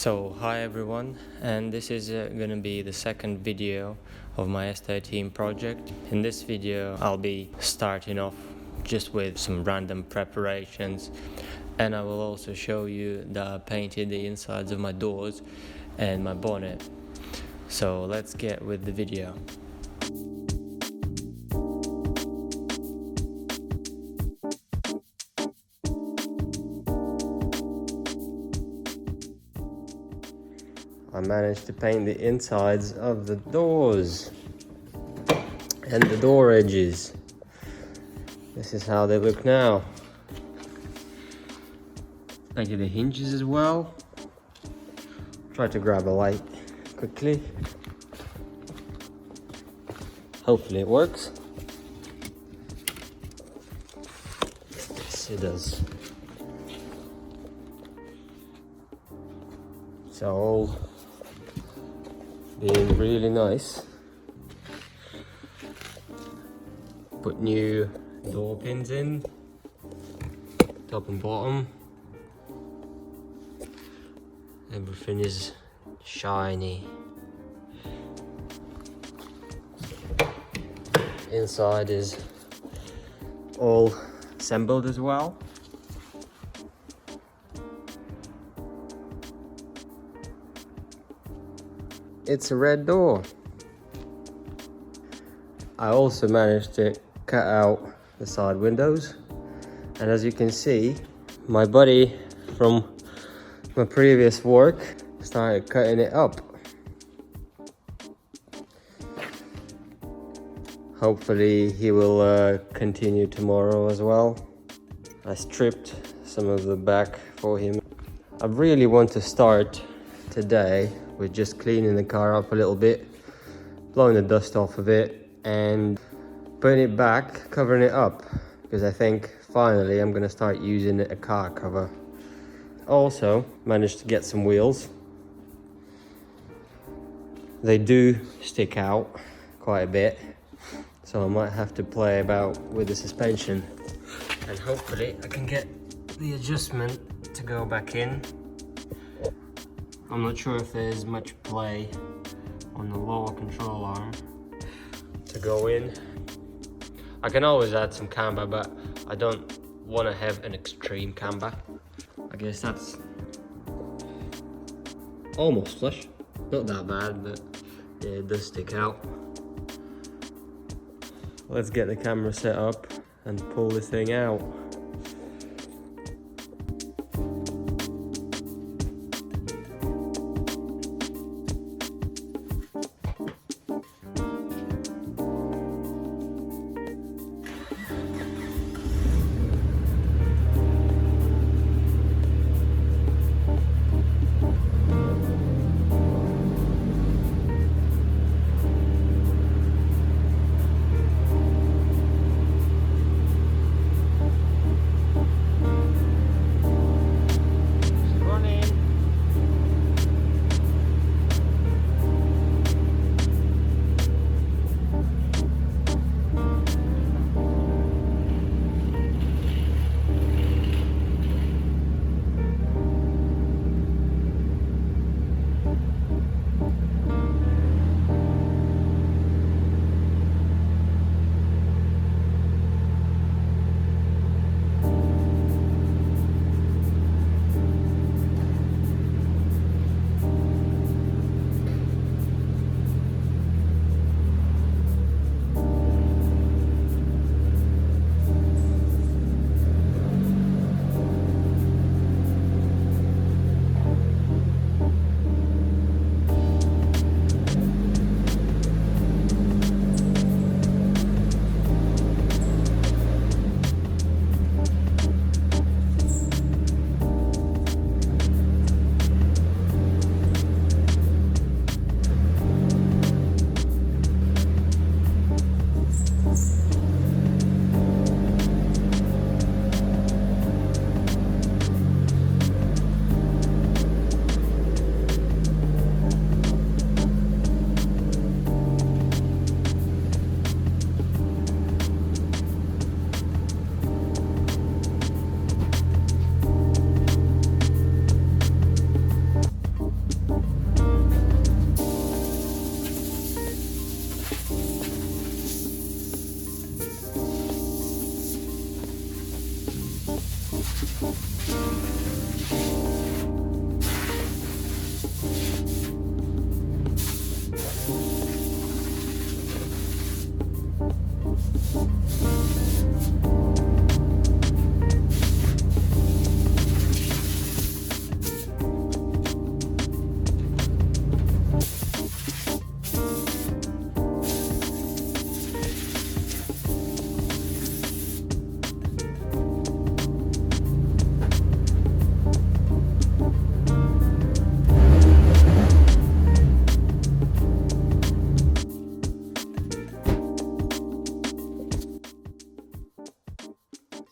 So hi everyone, and this is gonna be the second video of my S13 project. In this video I'll be starting off just with some random preparations, and I will also show you that I painted the insides of my doors and my bonnet. So let's get with the video. I managed to paint the insides of the doors and the door edges. This is how they look now. Painted the hinges as well. Try to grab a light quickly. Hopefully it works. Yes, it does. It's all being really nice. Put new door pins in, top and bottom. Everything is shiny. Inside is all assembled as well. It's a red door. I also managed to cut out the side windows, and as you can see, my buddy from my previous work started cutting it up. Hopefully he will continue tomorrow as well. I stripped some of the back for him. I really want to start today with just cleaning the car up a little bit, blowing the dust off of it and putting it back, covering it up, because I think finally I'm going to start using a car cover. Also managed to get some wheels. They do stick out quite a bit, so I might have to play about with the suspension, and hopefully I can get the adjustment to go back in. I'm not sure if there's much play on the lower control arm to go in. I can always add some camber, but I don't want to have an extreme camber. I guess that's almost flush. Not that bad, but yeah, it does stick out. Let's get the camera set up and pull this thing out.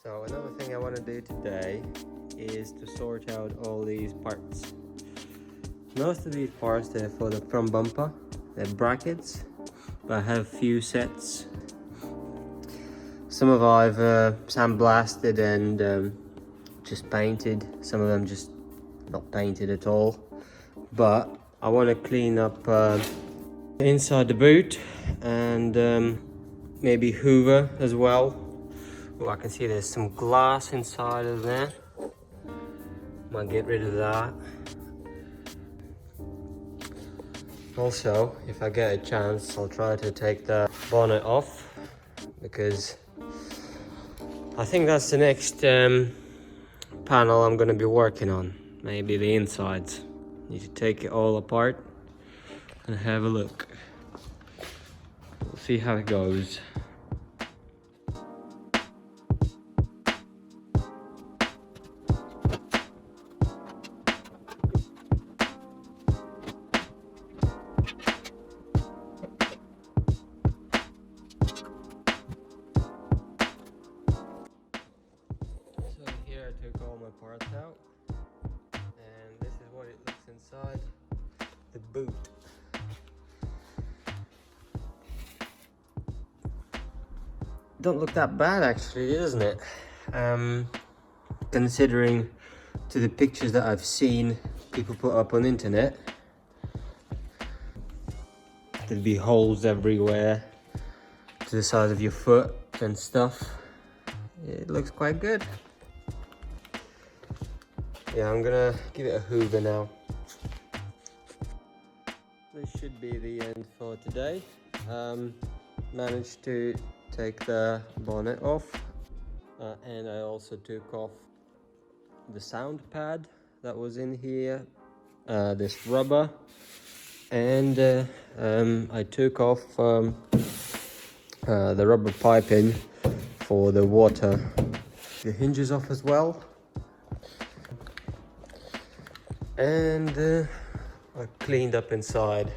So another thing I want to do today is to sort out all these parts. Most of these parts, they're for the front bumper, they're brackets, but I have few sets. Some of I've sandblasted and just painted, some of them just not painted at all. But I want to clean up inside the boot and maybe hoover as well. Oh, I can see there's some glass inside of there. Might get rid of that. Also, if I get a chance, I'll try to take the bonnet off, because I think that's the next panel I'm going to be working on. Maybe the insides. Need to take it all apart and have a look. We'll see how it goes. I took all my parts out, and this is what it looks inside the boot. Don't look that bad actually, doesn't it? Considering to the pictures that I've seen people put up on the internet, there'd be holes everywhere to the size of your foot and stuff. It looks quite good. Yeah, I'm gonna give it a hoover now. This should be the end for today. Managed to take the bonnet off, and I also took off the sound pad that was in here, this rubber, and I took off the rubber piping for the water. The hinges off as well. And I cleaned up inside.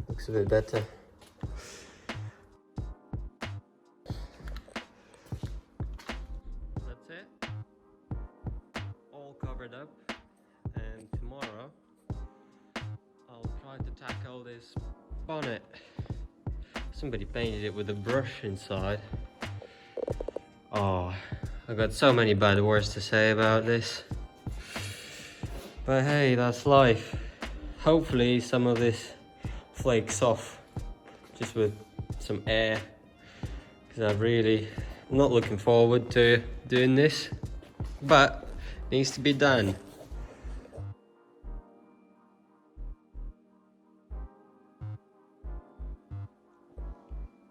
Looks a bit better. That's it. All covered up. And tomorrow I'll try to tackle this bonnet. Somebody painted it with a brush inside. Oh, I've got so many bad words to say about this. But hey, that's life. Hopefully some of this flakes off just with some air, because I'm not looking forward to doing this, but it needs to be done.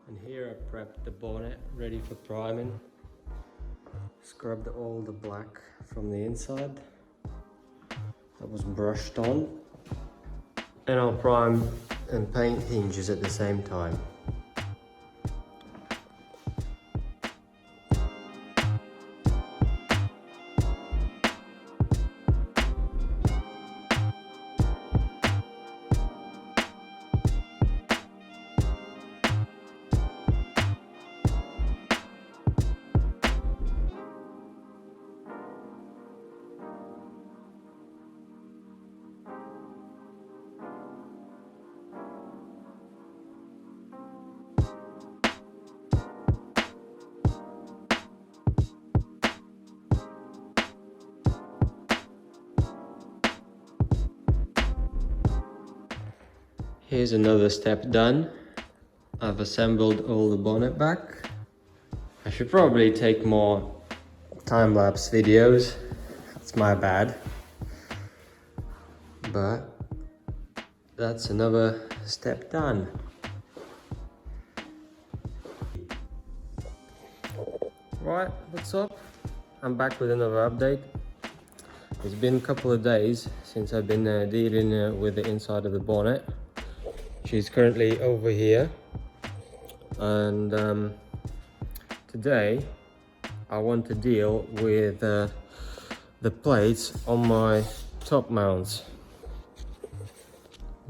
And here I prepped the bonnet ready for priming. Scrubbed all the black from the inside that was brushed on, and I'll prime and paint hinges at the same time. Here's another step done. I've assembled all the bonnet back. I should probably take more time-lapse videos. That's my bad. But that's another step done. Right, what's up? I'm back with another update. It's been a couple of days since I've been dealing with the inside of the bonnet. She's currently over here, and today I want to deal with the plates on my top mounts.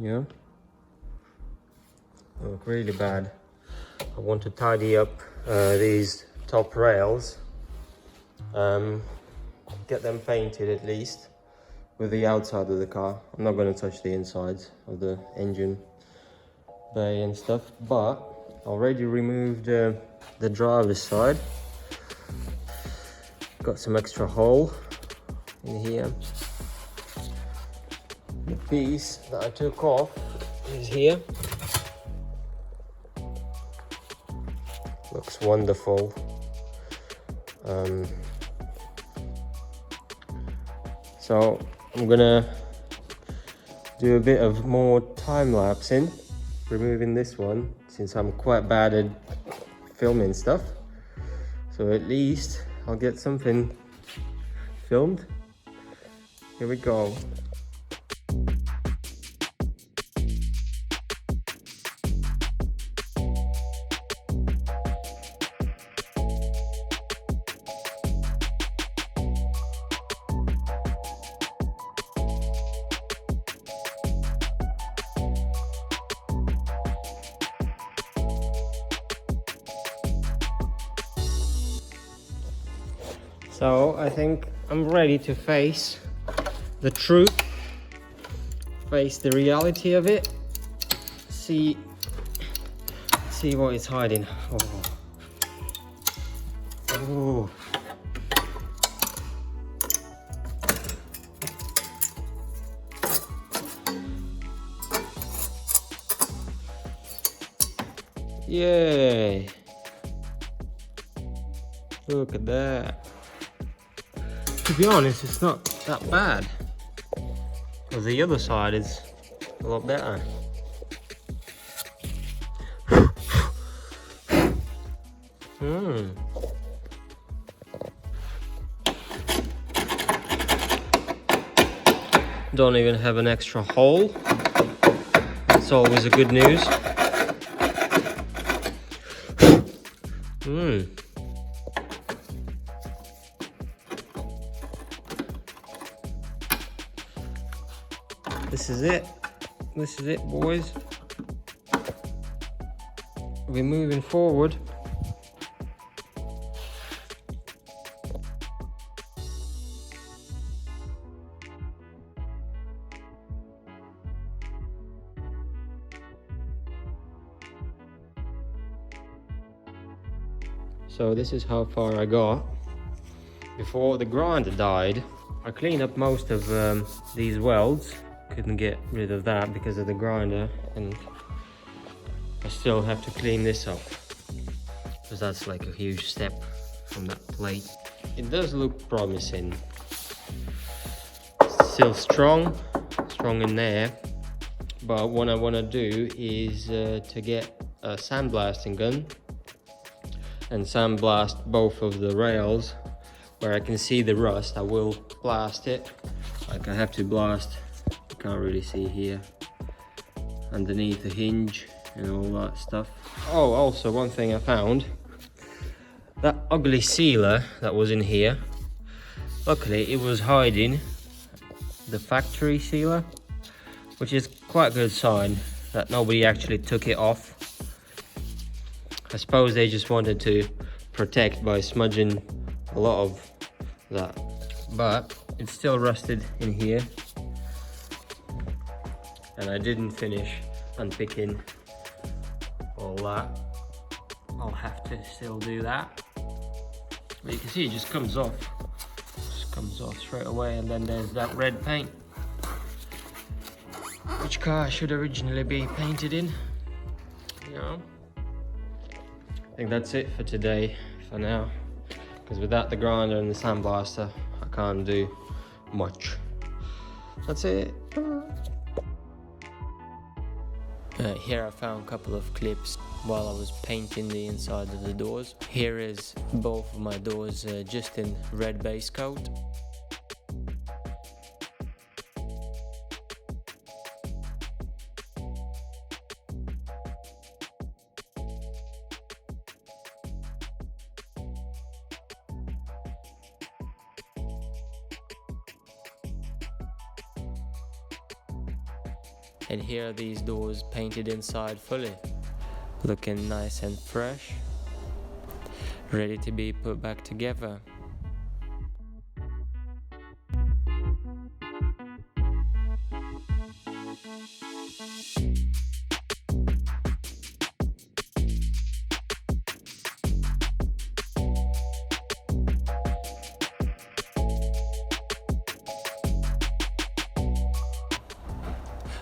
Yeah, they look really bad. I want to tidy up these top rails, get them painted at least with the outside of the car. I'm not going to touch the insides of the engine bay and stuff, but I already removed the driver's side. Got some extra hole in here. The piece that I took off is here. Looks wonderful. So I'm gonna do a bit of more time lapsing, removing this one since I'm quite bad at filming stuff. So at least I'll get something filmed. Here we go. So I think I'm ready to face the truth, face the reality of it, see what it's hiding. Oh. Yay! Look at that. To be honest, it's not that bad. Because the other side is a lot better. Don't even have an extra hole. That's always a good news. This is it. This is it, boys. We're moving forward. So this is how far I got. Before the grinder died, I cleaned up most of these welds. Couldn't get rid of that because of the grinder, and I still have to clean this up because that's like a huge step from that plate. It does look promising. Still strong in there, but what I want to do is to get a sandblasting gun and sandblast both of the rails where I can see the rust. I will blast it. Like I have to blast, you can't really see here, underneath the hinge and all that stuff. Oh, also one thing I found, that ugly sealer that was in here, luckily it was hiding the factory sealer, which is quite a good sign that nobody actually took it off. I suppose they just wanted to protect by smudging a lot of that, but it's still rusted in here, and I didn't finish unpicking all that. I'll have to still do that, but you can see it just comes off straight away. And then there's that red paint, which car should originally be painted in, you know. I think that's it for today, for now. because without the grinder and the sandblaster I can't do much. That's it. Here I found a couple of clips while I was painting the inside of the doors. Here is both of my doors just in red base coat. And here are these doors painted inside fully, looking nice and fresh, ready to be put back together.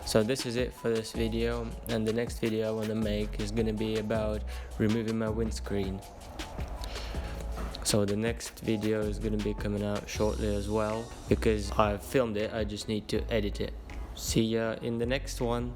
So this is it for this video, and the next video I want to make is going to be about removing my windscreen. So the next video is going to be coming out shortly as well, because I filmed it, I just need to edit it. See ya in the next one.